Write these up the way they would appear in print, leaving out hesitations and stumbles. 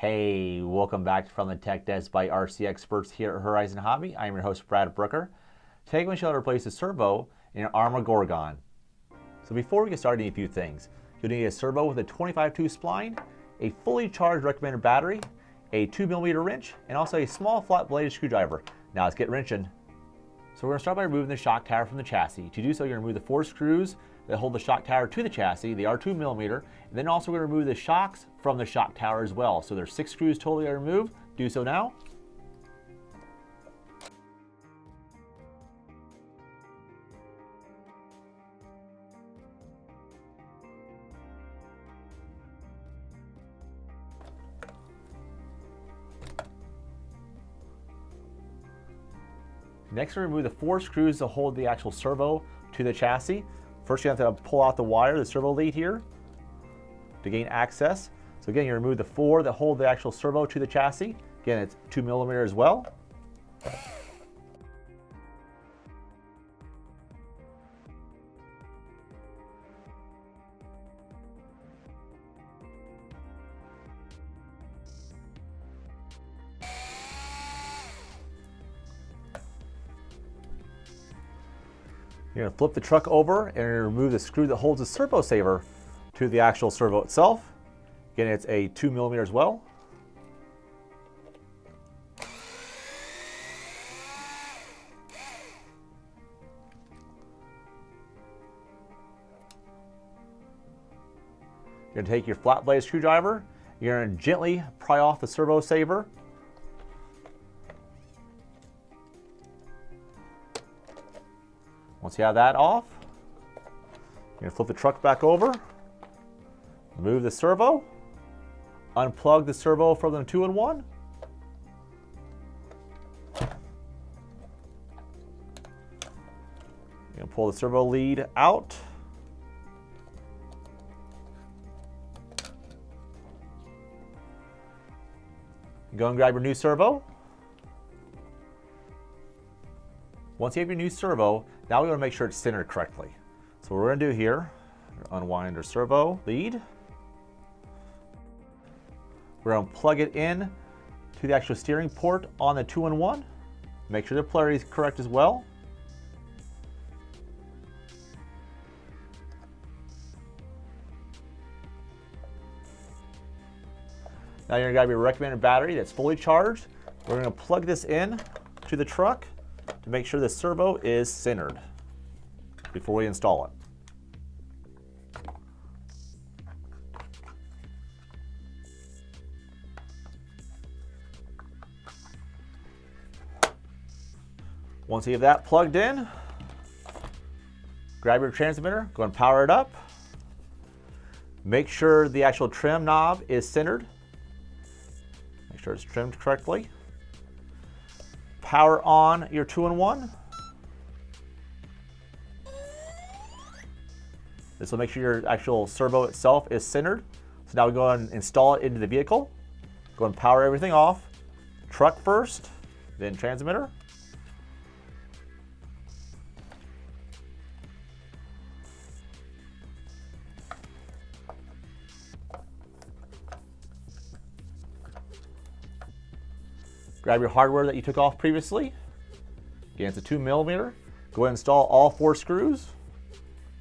Hey, welcome back from the Tech Desk by RC Experts here at Horizon Hobby. I'm your host, Brad Brooker. Today I'm going to show how to replace the servo in an Arrma Gorgon. So before we get started, I need a few things. You'll need a servo with a 25-tooth spline, a fully charged recommended battery, a 2mm wrench, and also a small flat-bladed screwdriver. Now let's get wrenching. So we're going to start by removing the shock tower from the chassis. To do so, you're going to remove the 4 screws that hold the shock tower to the chassis. They are 2mm. And then also we're going to remove the shocks from the shock tower as well. So there's 6 screws totally removed. Do so now. Next, we remove the 4 screws that hold the actual servo to the chassis. First, you have to pull out the wire, the servo lead here, to gain access. So again, you remove the 4 that hold the actual servo to the chassis. Again, it's 2mm as well. You're going to flip the truck over and remove the screw that holds the servo saver to the actual servo itself. Again, it's a 2mm as well. You're going to take your flat blade screwdriver. You're going to gently pry off the servo saver. Once you have that off, you're going to flip the truck back over, remove the servo, unplug the servo from the 2-in-1. You're going to pull the servo lead out. Go and grab your new servo. Once you have your new servo, now we want to make sure it's centered correctly. So what we're going to do here, unwind our servo lead. We're going to plug it in to the actual steering port on the 2-in-1. Make sure the polarity is correct as well. Now you're going to grab your recommended battery that's fully charged. We're going to plug this in to the truck to make sure the servo is centered before we install it. Once you have that plugged in, grab your transmitter, go and power it up. Make sure the actual trim knob is centered. Make sure it's trimmed correctly. Power on your 2-in-1. This will make sure your actual servo itself is centered. So now we go and install it into the vehicle. Go and power everything off. Truck first, then transmitter. Grab your hardware that you took off previously. Again, it's a 2mm. Go ahead and install all 4 screws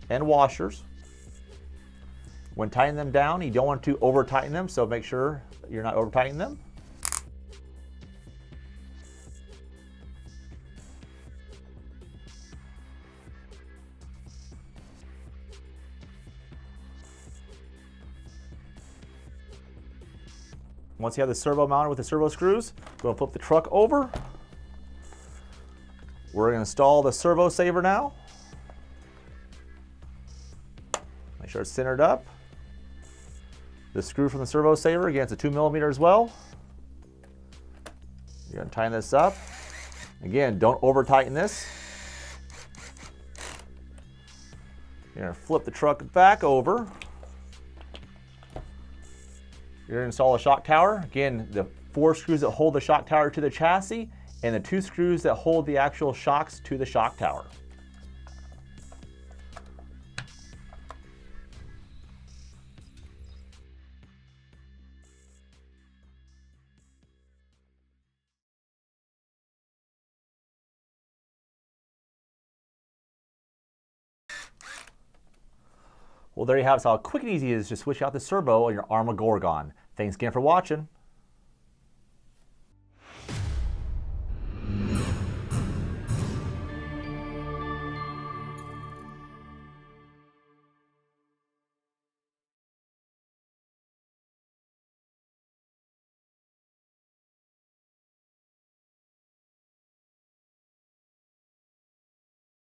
and washers. When tightening them down, you don't want to over tighten them, so make sure you're not over tightening them. Once you have the servo mounted with the servo screws, go and flip the truck over. We're going to install the servo saver now. Make sure it's centered up. The screw from the servo saver, again, it's a 2mm as well. You're going to tighten this up. Again, don't over tighten this. You're going to flip the truck back over. You're going to install a shock tower. Again, the 4 screws that hold the shock tower to the chassis and the 2 screws that hold the actual shocks to the shock tower. Well, there you have it. So how quick and easy it is to switch out the servo on your Arrma Gorgon. Thanks again for watching.